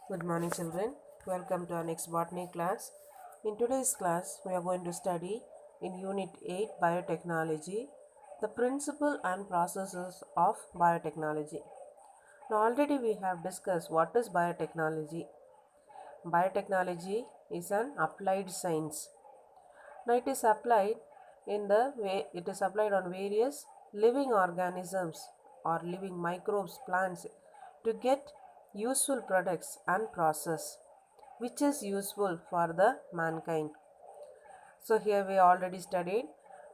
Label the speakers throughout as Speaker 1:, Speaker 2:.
Speaker 1: Good morning, children. Welcome to our next botany class. In today's class, we are going to study in Unit 8 Biotechnology the principle and processes of biotechnology. Now, already we have discussed what is biotechnology. Biotechnology is an applied science. Now, it is applied on various living organisms or living microbes, plants to get useful products and process which is useful for the mankind. So here we already studied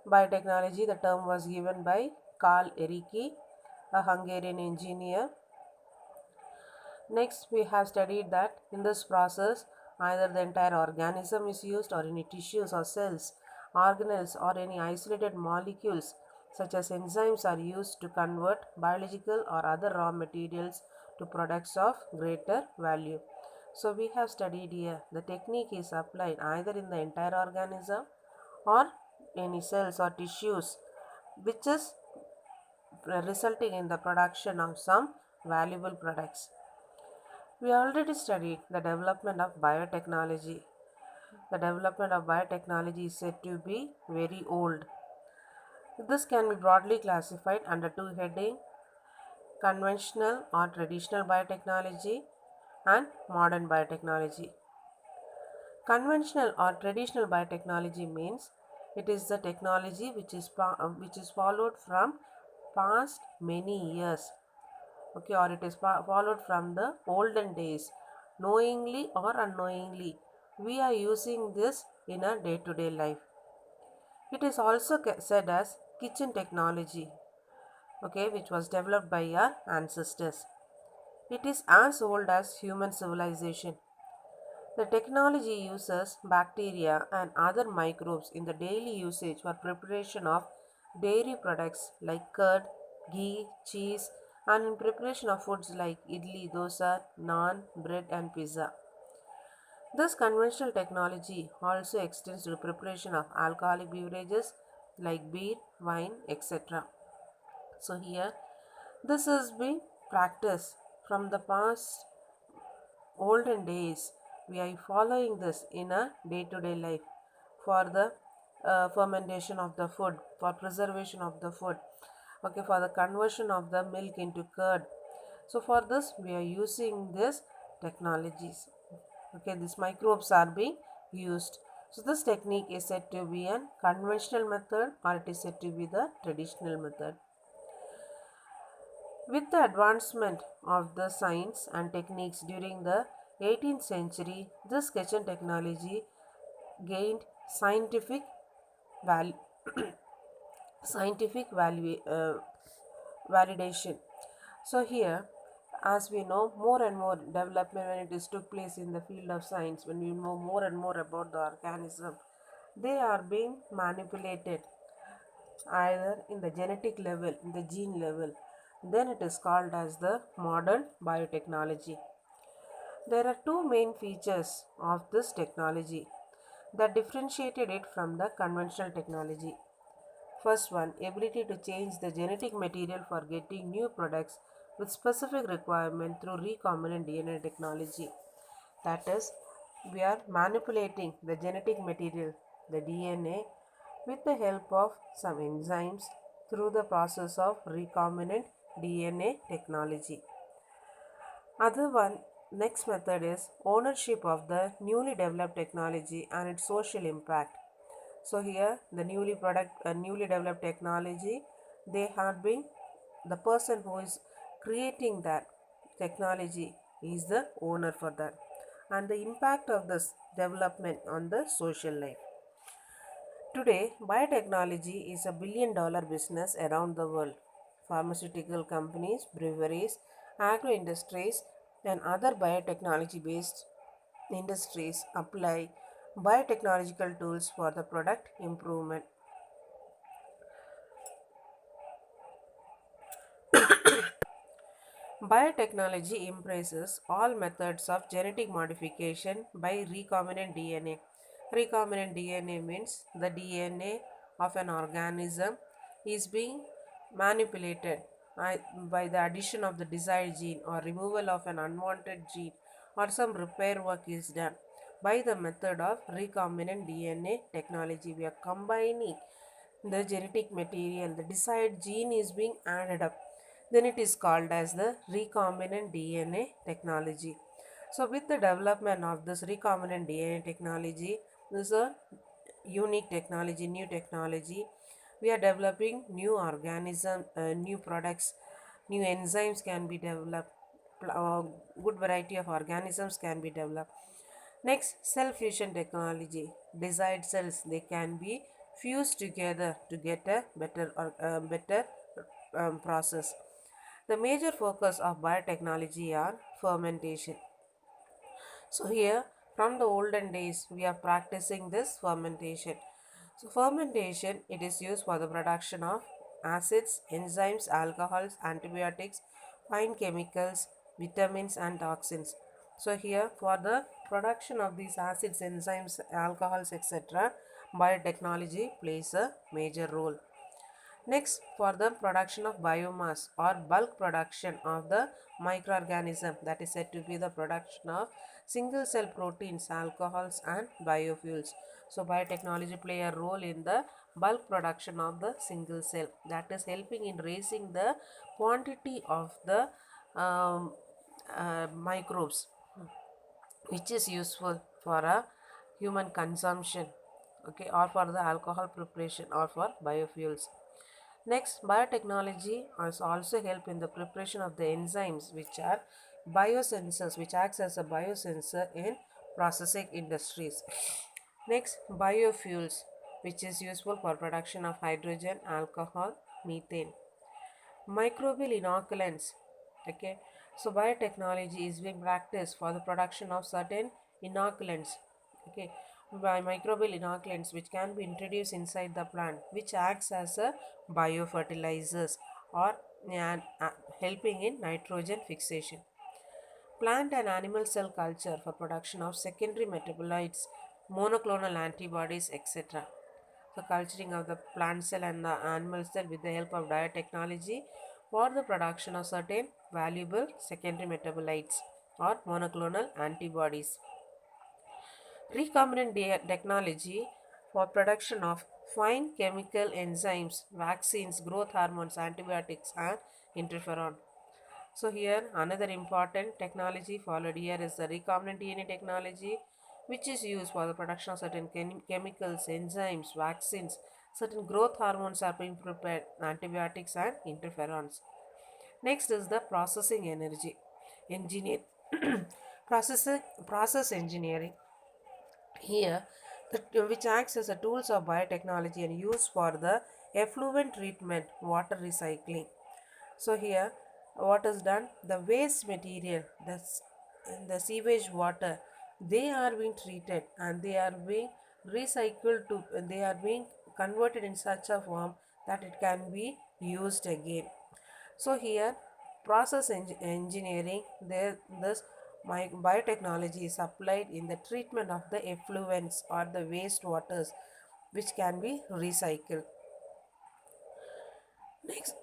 Speaker 1: biotechnology. The term was given by Karl Erecki, a Hungarian engineer. Next we have studied that in this process either the entire organism is used or any tissues or cells, organelles or any isolated molecules such as enzymes are used to convert biological or other raw materials to products of greater value. So we have studied here the technique is applied either in the entire organism or any cells or tissues which is resulting in the production of some valuable products. We already studied the development of biotechnology. The development of biotechnology is said to be very old. This can be broadly classified under two headings: conventional or traditional biotechnology and modern biotechnology. Conventional or traditional biotechnology means it is the technology which is followed from past many years, okay, or it is followed from the olden days, knowingly or unknowingly we are using this in a day-to-day life. It is also said as kitchen technology, okay, which was developed by our ancestors. It is as old as human civilization. The technology uses bacteria and other microbes in the daily usage for preparation of dairy products like curd, ghee, cheese, and in preparation of foods like idli, dosa, naan, bread, and pizza. This conventional technology also extends to the preparation of alcoholic beverages like beer, wine, etc. So here, this has been practiced from the past olden days. We are following this in a day-to-day life for the fermentation of the food, for preservation of the food, okay, for the conversion of the milk into curd. So for this we are using this technologies, okay, these microbes are being used. So this technique is said to be a conventional method or it is said to be the traditional method. With the advancement of the science and techniques during the 18th century, this kitchen technology gained val- scientific validation. So here, as we know, more and more development when it is took place in the field of science, when we know more and more about the organism, they are being manipulated either in the genetic level, in the gene level. Then it is called as the modern biotechnology. There are two main features of this technology that differentiated it from the conventional technology. First one, ability to change the genetic material for getting new products with specific requirement through recombinant DNA technology. That is, we are manipulating the genetic material, the DNA, with the help of some enzymes through the process of recombinant DNA technology. Other one, next method is ownership of the newly developed technology and its social impact. So here the newly developed technology, they have been the person who is creating that technology is the owner for that, and the impact of this development on the social life. Today, biotechnology is a $1 billion business around the world. Pharmaceutical companies, breweries, agro industries, and other biotechnology based industries apply biotechnological tools for the product improvement. Biotechnology embraces all methods of genetic modification by recombinant DNA. Recombinant DNA means the DNA of an organism is being manipulated by the addition of the desired gene or removal of an unwanted gene or some repair work is done by the method of recombinant DNA technology. We are combining the genetic material, the desired gene is being added up. Then it is called as the recombinant DNA technology. So, with the development of this recombinant DNA technology, this is a unique technology, new technology. We are developing new organism, new products, new enzymes can be developed. Good variety of organisms can be developed. Next, cell fusion technology. Desired cells they can be fused together to get a better process. The major focus of biotechnology are fermentation. So here from the olden days we are practicing this fermentation. So fermentation it is used for the production of acids, enzymes, alcohols, antibiotics, fine chemicals, vitamins and toxins. So here for the production of these acids, enzymes, alcohols etc. biotechnology plays a major role. Next, for the production of biomass or bulk production of the microorganism that is said to be the production of single cell proteins, alcohols and biofuels. So biotechnology play a role in the bulk production of the single cell that is helping in raising the quantity of the microbes which is useful for a human consumption, okay, or for the alcohol preparation or for biofuels. Next, biotechnology has also help in the preparation of the enzymes which are biosensors which acts as a biosensor in processing industries. Next, biofuels which is useful for production of hydrogen, alcohol, methane. Microbial inoculants, okay, so biotechnology is being practiced for the production of certain inoculants, okay, by microbial inoculants which can be introduced inside the plant which acts as a biofertilizers or helping in nitrogen fixation. Plant and animal cell culture for production of secondary metabolites, monoclonal antibodies, etc. So, culturing of the plant cell and the animal cell with the help of biotechnology for the production of certain valuable secondary metabolites or monoclonal antibodies. Recombinant technology for production of fine chemical enzymes, vaccines, growth hormones, antibiotics, and interferon. So here another important technology followed here is the recombinant DNA technology which is used for the production of certain chemicals, enzymes, vaccines, certain growth hormones are being prepared, antibiotics and interferons. Next is the processing energy engineer process process engineering. Here which acts as a tools of biotechnology and used for the effluent treatment, water recycling. So here, what is done? The waste material, the sewage water, they are being treated and they are being recycled to. They are being converted in such a form that it can be used again. So here, process engineering, there this biotechnology is applied in the treatment of the effluents or the waste waters, which can be recycled. Next,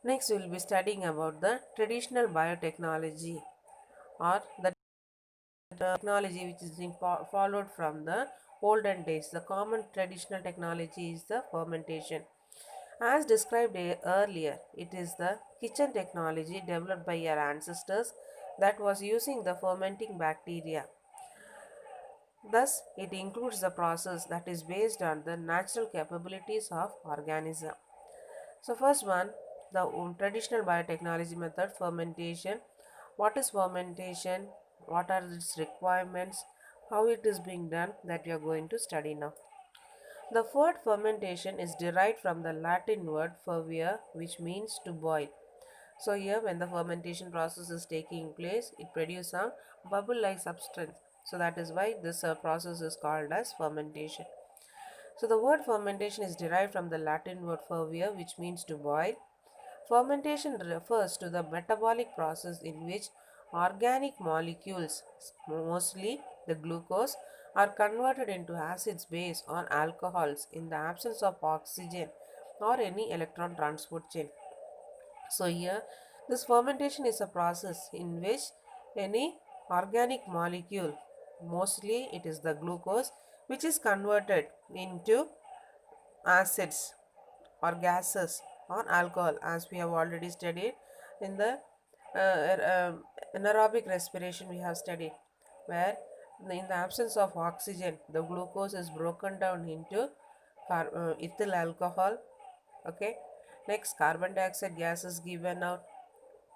Speaker 1: Next, we will be studying about the traditional biotechnology or the technology which is being followed from the olden days. The common traditional technology is the fermentation. As described earlier, it is the kitchen technology developed by our ancestors that was using the fermenting bacteria. Thus, it includes the process that is based on the natural capabilities of organism. So first one, the traditional biotechnology method, fermentation. What is fermentation? What are its requirements? How it is being done, that we are going to study now. The word fermentation is derived from the Latin word fervere, which means to boil. So here when the fermentation process is taking place, it produces a bubble-like substance. So that is why this process is called as fermentation. So the word fermentation is derived from the Latin word fervere, which means to boil. Fermentation refers to the metabolic process in which organic molecules, mostly the glucose, are converted into acids, base, or alcohols in the absence of oxygen or any electron transport chain. So here This fermentation is a process in which any organic molecule, mostly it is the glucose, which is converted into acids or gases or alcohol, as we have already studied in the anaerobic respiration we have studied, where in the absence of oxygen the glucose is broken down into ethyl alcohol. Okay, next carbon dioxide gas is given out.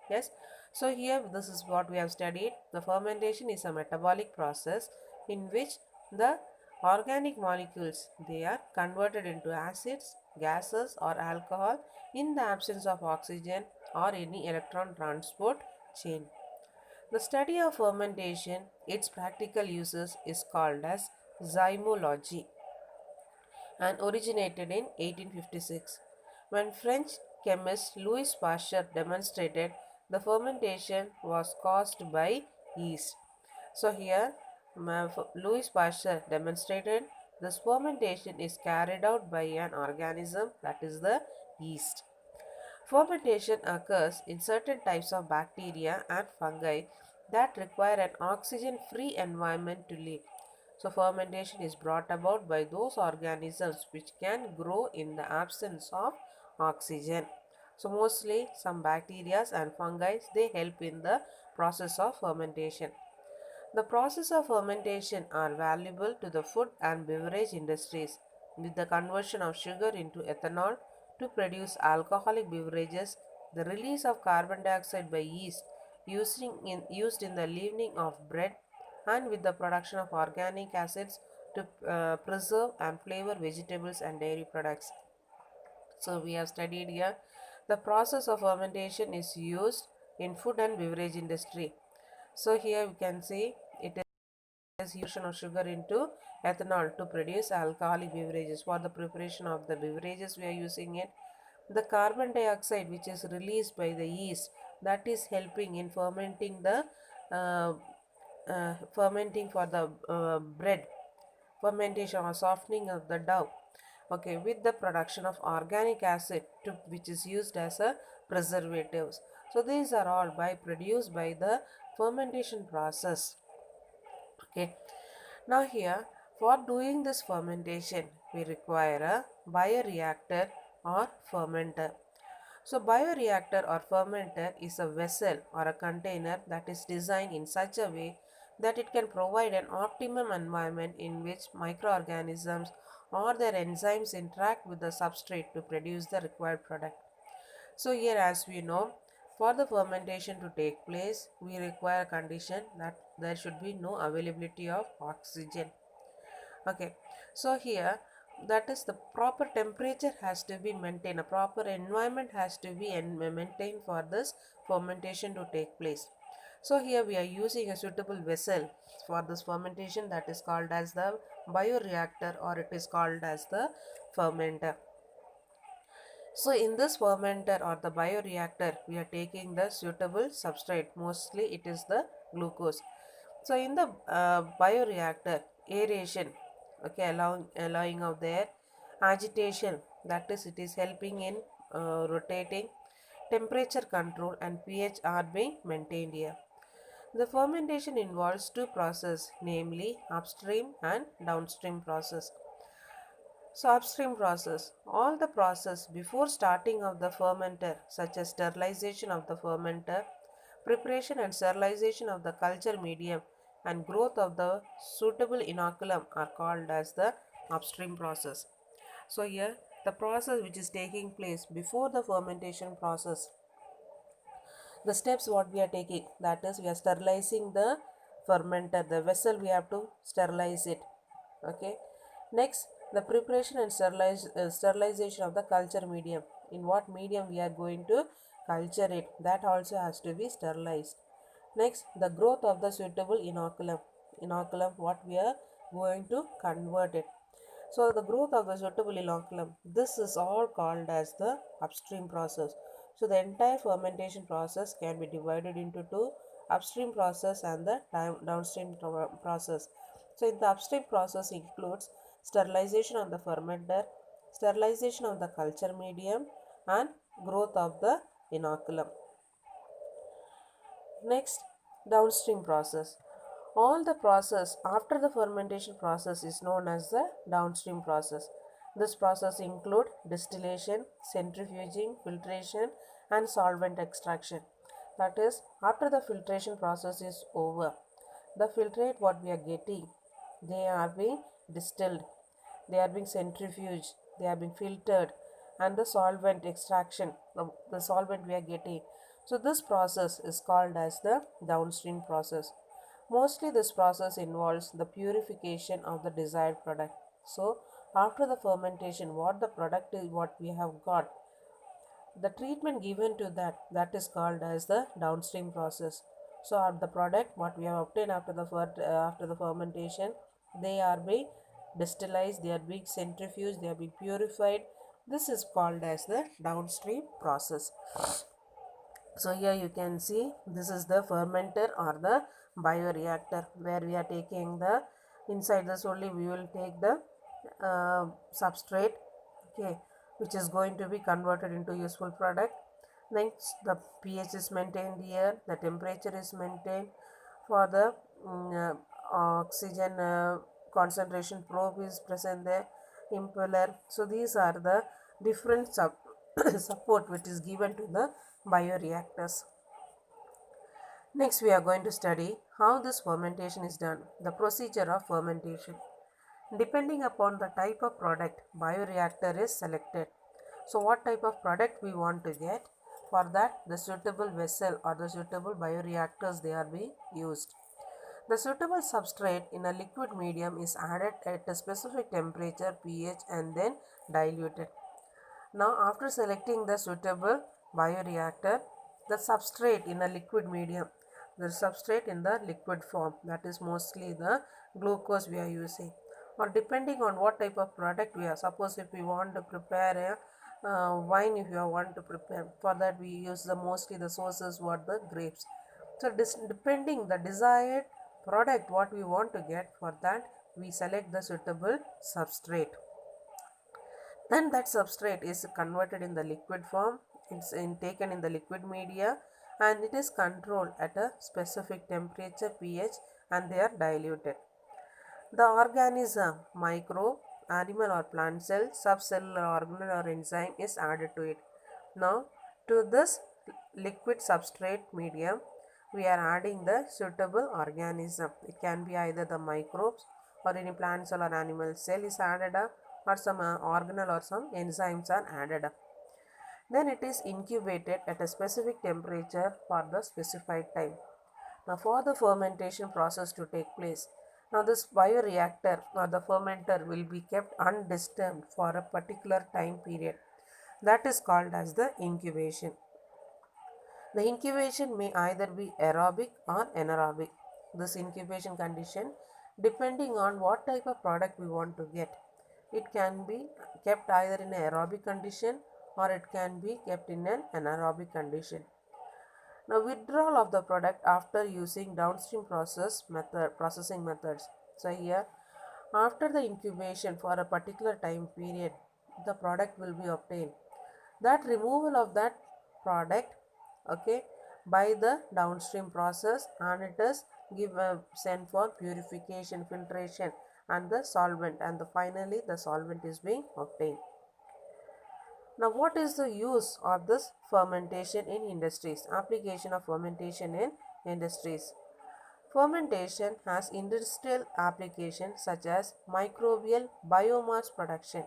Speaker 1: Yes, so here this is what we have studied. The fermentation is a metabolic process in which the organic molecules, they are converted into acids, gases or alcohol in the absence of oxygen or any electron transport chain. The study of fermentation, its practical uses is called as zymology and originated in 1856 when French chemist Louis Pasteur demonstrated the fermentation was caused by yeast. So here Louis Pasteur demonstrated this fermentation is carried out by an organism, that is the yeast. Fermentation occurs in certain types of bacteria and fungi that require an oxygen free environment to live. So, fermentation is brought about by those organisms which can grow in the absence of oxygen. So, mostly some bacteria and fungi, they help in the process of fermentation. The process of fermentation are valuable to the food and beverage industries with the conversion of sugar into ethanol to produce alcoholic beverages, the release of carbon dioxide by yeast used in the leavening of bread, and with the production of organic acids to preserve and flavor vegetables and dairy products. So we have studied here the process of fermentation is used in food and beverage industry. So here we can see it is fusion of sugar into ethanol to produce alcoholic beverages. For the preparation of the beverages we are using it. The carbon dioxide which is released by the yeast, that is helping in fermenting the uh, fermenting for the bread, fermentation or softening of the dough. Okay, with the production of organic acid which is used as a preservatives. So these are all produced by the fermentation process. Okay, now here for doing this fermentation we require a bioreactor or fermenter. So bioreactor or fermenter is a vessel or a container that is designed in such a way that it can provide an optimum environment in which microorganisms or their enzymes interact with the substrate to produce the required product. So here, as we know, for the fermentation to take place, we require a condition that there should be no availability of oxygen. Okay, so here that is the proper temperature has to be maintained, a proper environment has to be maintained for this fermentation to take place. So here we are using a suitable vessel for this fermentation, that is called as the bioreactor or it is called as the fermenter. So in this fermenter or the bioreactor, we are taking the suitable substrate. Mostly it is the glucose. So in the bioreactor, aeration, okay, allowing of the air, agitation, that is it is helping in rotating, temperature control and pH are being maintained here. The fermentation involves two processes, namely upstream and downstream process. So upstream process, all the process before starting of the fermenter, such as sterilization of the fermenter, preparation and sterilization of the culture medium and growth of the suitable inoculum are called as the upstream process. So here the process which is taking place before the fermentation process, the steps what we are taking, that is we are sterilizing the fermenter, the vessel we have to sterilize it. Okay, next the preparation and sterilization of the culture medium, in what medium we are going to culture it, that also has to be sterilized. Next, the growth of the suitable inoculum what we are going to convert it. So the growth of the suitable inoculum, this is all called as the upstream process. So the entire fermentation process can be divided into two, upstream process and the downstream process. So in the upstream process includes sterilization of the fermenter, sterilization of the culture medium and growth of the inoculum. Next, downstream process. All the process after the fermentation process is known as the downstream process. This process include distillation, centrifuging, filtration and solvent extraction. That is, after the filtration process is over, the filtrate what we are getting, they are being distilled, they are being centrifuged, they are being filtered, and the solvent extraction, the solvent we are getting. So this process is called as the downstream process. Mostly this process involves the purification of the desired product. So after the fermentation, what the product is, what we have got, the treatment given to that is called as the downstream process. So the product what we have obtained after the after the fermentation, they are being distillized, they are being centrifuged, they are being purified. This is called as the downstream process. So here you can see this is the fermenter or the bioreactor where we are taking the inside this only we will take the substrate, okay, which is going to be converted into useful product. Next, the pH is maintained here, the temperature is maintained. For the oxygen concentration probe is present there, impeller. So these are the different support which is given to the bioreactors. Next, we are going to study how this fermentation is done, the procedure of fermentation. Depending upon the type of product, bioreactor is selected. So what type of product we want to get, for that the suitable vessel or the suitable bioreactors they are being used. The suitable substrate in a liquid medium is added at a specific temperature, pH, and then diluted. Now after selecting the suitable bioreactor, the substrate in a liquid medium, the substrate in the liquid form, that is mostly the glucose we are using, or depending on what type of product we are. Suppose if we want to prepare a wine, if you want to prepare, for that we use the mostly the sources what the grapes. So depending the desired product what we want to get, for that we select the suitable substrate. Then that substrate is converted in the liquid form, it's taken in the liquid media, and it is controlled at a specific temperature, pH, and they are diluted. The organism, microbe, animal or plant cell, subcellular organelle or enzyme is added to it. Now to this liquid substrate medium, we are adding the suitable organism. It can be either the microbes or any plant cell or animal cell is added up, or some organelle or some enzymes are added up. Then it is incubated at a specific temperature for the specified time. Now for the fermentation process to take place, now this bioreactor or the fermenter will be kept undisturbed for a particular time period. That is called as the incubation. The incubation may either be aerobic or anaerobic. This incubation condition, depending on what type of product we want to get, it can be kept either in an aerobic condition or it can be kept in an anaerobic condition. Now withdrawal of the product after using downstream processing methods. So here, after the incubation for a particular time period, the product will be obtained. That removal of that product, okay, by the downstream process, and it is sent for purification, filtration, and the solvent, and finally the solvent is being obtained. Now, what is the use of this fermentation in industries? Application of fermentation in industries. Fermentation has industrial applications such as microbial biomass production.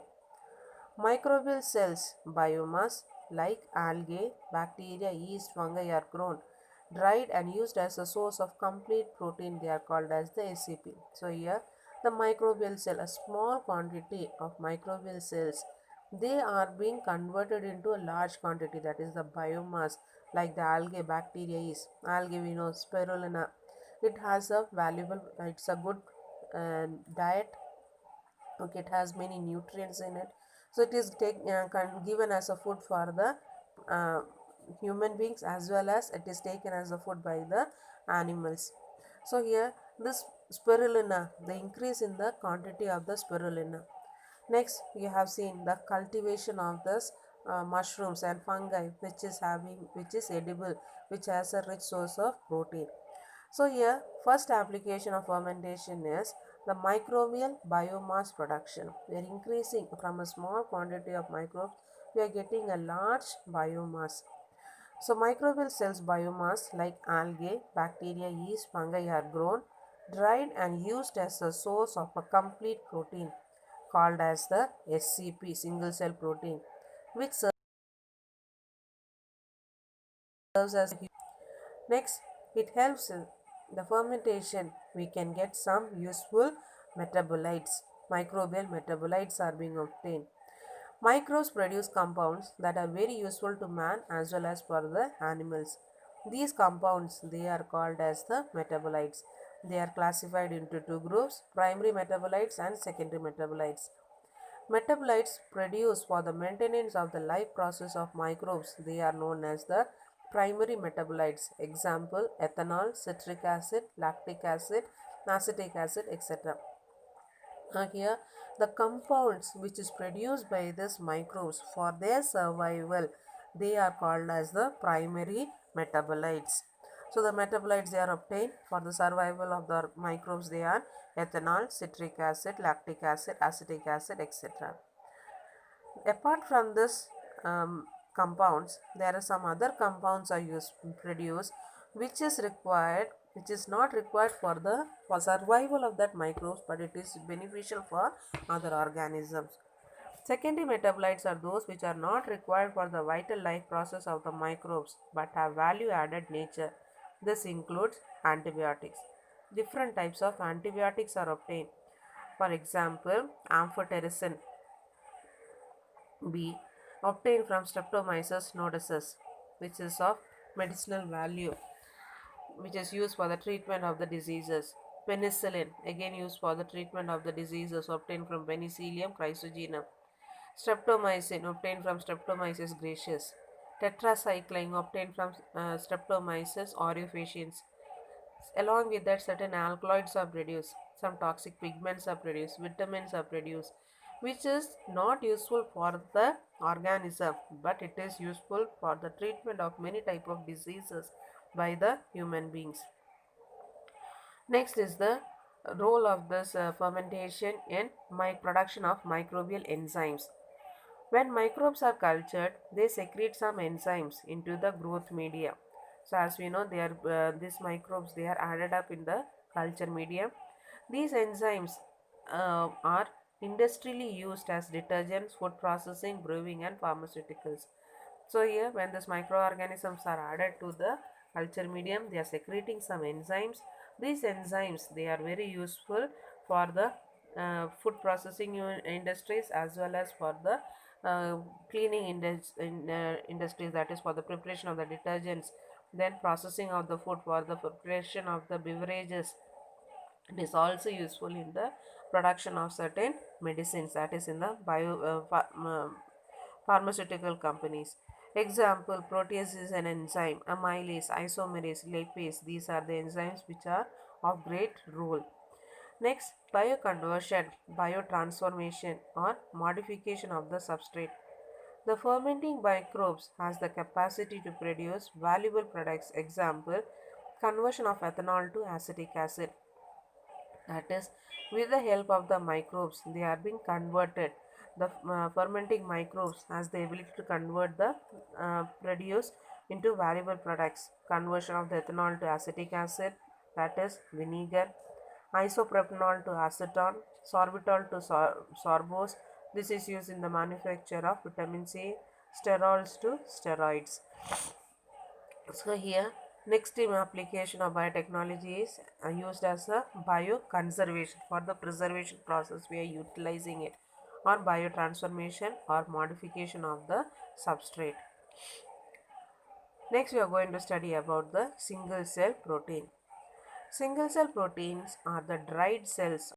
Speaker 1: Microbial cells biomass like algae, bacteria, yeast, fungi are grown, dried and used as a source of complete protein. They are called as the SCP. So here the microbial cell, a small quantity of microbial cells, they are being converted into a large quantity, that is the biomass, like the algae, bacteria is. Algae we know spirulina. It has a valuable, it's a good diet. Okay, it has many nutrients in it, so it is given as a food for the human beings, as well as it is taken as a food by the animals. So here this spirulina, the increase in the quantity of the spirulina. Next, you have seen the cultivation of this mushrooms and fungi, which is edible, which has a rich source of protein. So here, first application of fermentation is the microbial biomass production. We are increasing from a small quantity of microbes, we are getting a large biomass. So microbial cells biomass like algae, bacteria, yeast, fungi are grown, dried and used as a source of a complete protein called as the SCP, single cell protein, which serves as next, it helps in the fermentation. We can get some useful metabolites. Microbial metabolites are being obtained. Microbes produce compounds that are very useful to man as well as for the animals. These compounds they are called as the metabolites. They are classified into two groups, primary metabolites and secondary metabolites. Metabolites produced for the maintenance of the life process of microbes. They are known as the primary metabolites. Example, ethanol, citric acid, lactic acid, acetic acid, etc. Here, the compounds which is produced by these microbes for their survival, they are called as the primary metabolites. So the metabolites they are obtained for the survival of the microbes. They are ethanol, citric acid, lactic acid, acetic acid, etc. Apart from this compounds, there are some other compounds are used produced which is required, which is not required for survival of that microbes, but it is beneficial for other organisms. Secondary metabolites are those which are not required for the vital life process of the microbes but have value added nature. This includes antibiotics. Different types of antibiotics are obtained. For example, amphotericin B obtained from Streptomyces nodosus, which is of medicinal value, which is used for the treatment of the diseases. Penicillin, again used for the treatment of the diseases obtained from Penicillium chrysogenum. Streptomycin obtained from Streptomyces gracious. Tetracycline obtained from Streptomyces aureofaciens. Along with that, certain alkaloids are produced, some toxic pigments are produced, vitamins are produced, which is not useful for the organism, but it is useful for the treatment of many type of diseases by the human beings. Next is the role of this fermentation in my production of microbial enzymes. When microbes are cultured, they secrete some enzymes into the growth media. So as we know, they are these microbes they are added up in the culture medium. These enzymes are industrially used as detergents, food processing, brewing, and pharmaceuticals. So here, when these microorganisms are added to the culture medium, they are secreting some enzymes. These enzymes they are very useful for the food processing industries as well as for the cleaning industries, that is for the preparation of the detergents, then processing of the food for the preparation of the beverages. It is also useful in the production of certain medicines, that is in the pharmaceutical companies. Example, protease is an enzyme, amylase, isomerase, lipase. These are the enzymes which are of great role. Next, bioconversion, biotransformation or modification of the substrate. The fermenting microbes has the capacity to produce valuable products. Example, conversion of ethanol to acetic acid. That is, with the help of the microbes, they are being converted. The fermenting microbes has the ability to convert the produce into valuable products. Conversion of the ethanol to acetic acid, that is vinegar. Isopropanol to acetone, sorbitol to sorbose. This is used in the manufacture of vitamin C, sterols to steroids. So here, next application of biotechnology is used as a bioconservation. For the preservation process, we are utilizing it, or biotransformation or modification of the substrate. Next, we are going to study about the single cell protein. Single cell proteins are the dried cells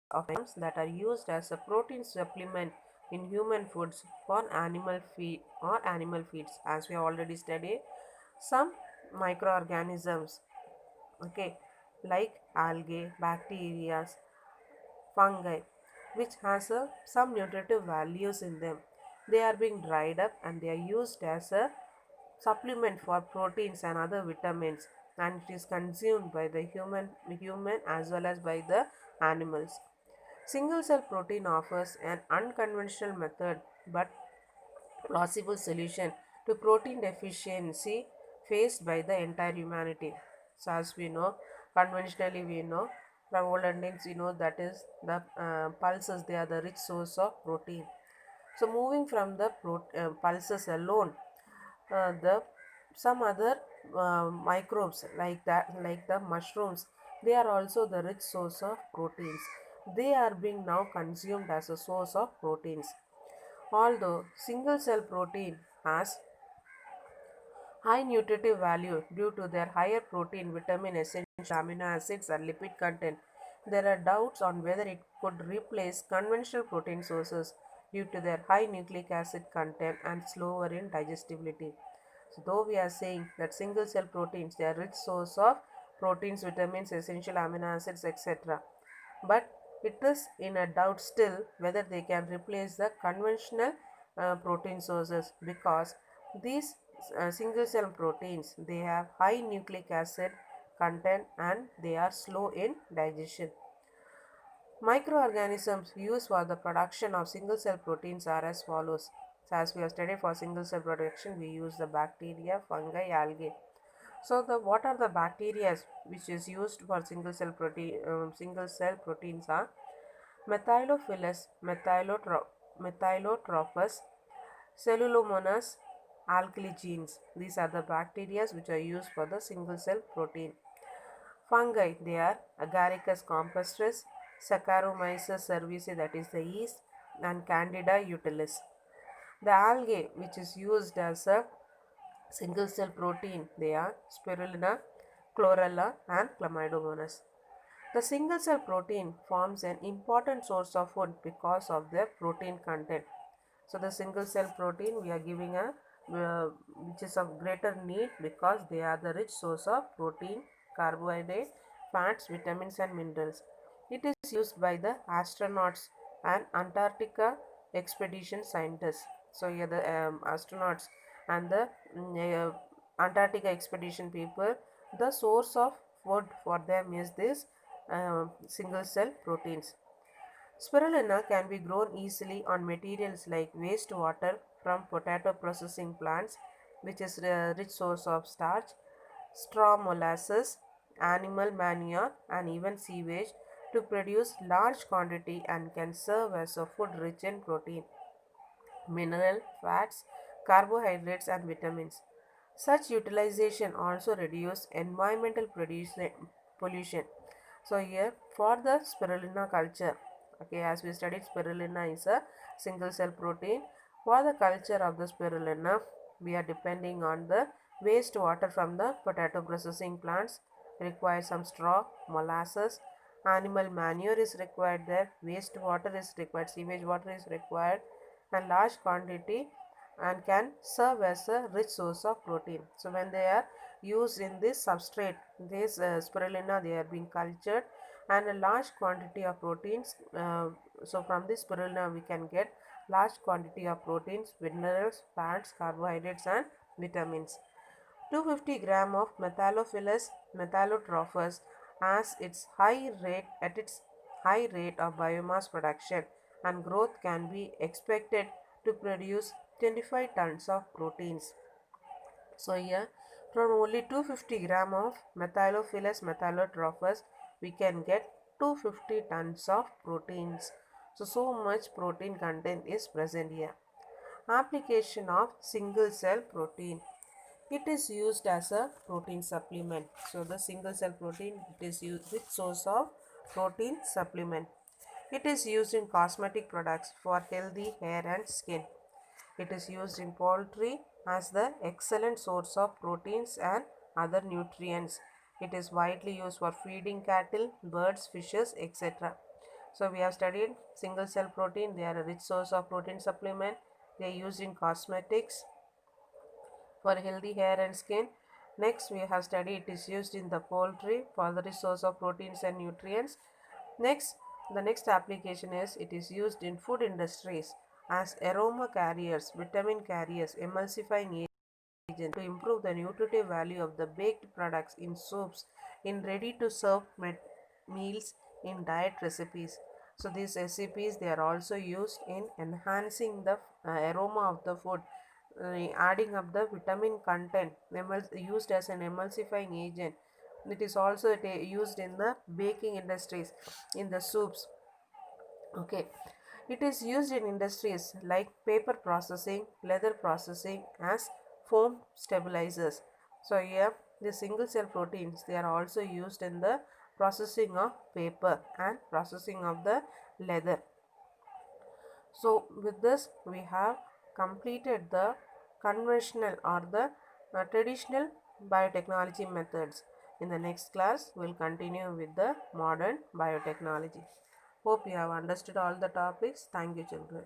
Speaker 1: of enzymes that are used as a protein supplement in human foods for animal feed or animal feeds. As we already studied, some microorganisms, okay, like algae, bacteria, fungi, which has some nutritive values in them. They are being dried up and they are used as a supplement for proteins and other vitamins, and it is consumed by the human as well as by the animals. Single cell protein offers an unconventional method but plausible solution to protein deficiency faced by the entire humanity. So, as we know, conventionally we know from olden days we know that is the pulses, they are the rich source of protein. So, moving from the pulses alone, the some other microbes like that, like the mushrooms, they are also the rich source of proteins. They are being now consumed as a source of proteins. Although single cell protein has high nutritive value due to their higher protein, vitamin, essential amino acids, and lipid content, there are doubts on whether it could replace conventional protein sources due to their high nucleic acid content and slower in digestibility. So, though we are saying that single cell proteins, they are rich source of proteins, vitamins, essential amino acids, etc., but it is in a doubt still whether they can replace the conventional protein sources, because these single cell proteins, they have high nucleic acid content and they are slow in digestion. Microorganisms used for the production of single cell proteins are as follows. So, as we have studied, for single cell production we use the bacteria, fungi, algae. So, the what are the bacteria which is used for single cell proteins are Methylophilus, Methylotrophus, Cellulomonas, alkyl These are the bacteria which are used for the single cell protein. Fungi, they are Agaricus compostris, Saccharomyces cerevisiae, that is the yeast, and Candida utilis. The algae which is used as a single cell protein, they are Spirulina, Chlorella, and Chlamydomonas. The single cell protein forms an important source of food because of their protein content. So, the single cell protein we are giving a which is of greater need because they are the rich source of protein, carbohydrate, fats, vitamins, and minerals. It is used by the astronauts and Antarctica expedition scientists. So, here the astronauts and the Antarctica expedition people, the source of food for them is this single cell proteins. Spirulina can be grown easily on materials like wastewater from potato processing plants, which is a rich source of starch, straw molasses, animal manure, and even sewage to produce large quantity and can serve as a food rich in protein, mineral, fats, carbohydrates, and vitamins. Such utilization also reduce environmental pollution. So here for the spirulina culture, okay, as we studied, spirulina is a single cell protein. For the culture of the spirulina, we are depending on the wastewater from the potato processing plants, require some straw, molasses, animal manure is required there, wastewater is required, sewage water is required, and large quantity, and can serve as a rich source of protein. So when they are used in this substrate, this spirulina, they are being cultured and a large quantity of proteins. So from this spirulina we can get large quantity of proteins, minerals, fats, carbohydrates, and vitamins. 250 gram of Methylophilus methylotrophus as its high rate of biomass production and growth can be expected to produce 25 tons of proteins. So here from only 250 gram of Methylophilus methylotrophus we can get 250 tons of proteins. So much protein content is present here. Application of single cell protein. It is used as a protein supplement. So the single cell protein, it is used with source of protein supplement. It is used in cosmetic products for healthy hair and skin. It is used in poultry as the excellent source of proteins and other nutrients. It is widely used for feeding cattle, birds, fishes, etc. So we have studied single cell protein. They are a rich source of protein supplement. They are used in cosmetics for healthy hair and skin. Next, we have studied it is used in the poultry for the resource of proteins and nutrients. Next, the next application is it is used in food industries as aroma carriers, vitamin carriers, emulsifying agent to improve the nutritive value of the baked products in soups, in ready to serve meals, in diet recipes. So these recipes they are also used in enhancing the aroma of the food, adding up the vitamin content, used as an emulsifying agent. It is also used in the baking industries, in the soups. Okay, it is used in industries like paper processing, leather processing as foam stabilizers. So here the single cell proteins they are also used in the processing of paper and processing of the leather. So with this we have completed the conventional or the traditional biotechnology methods. In the next class we'll continue with the modern biotechnology. Hope you have understood all the topics. Thank you, children.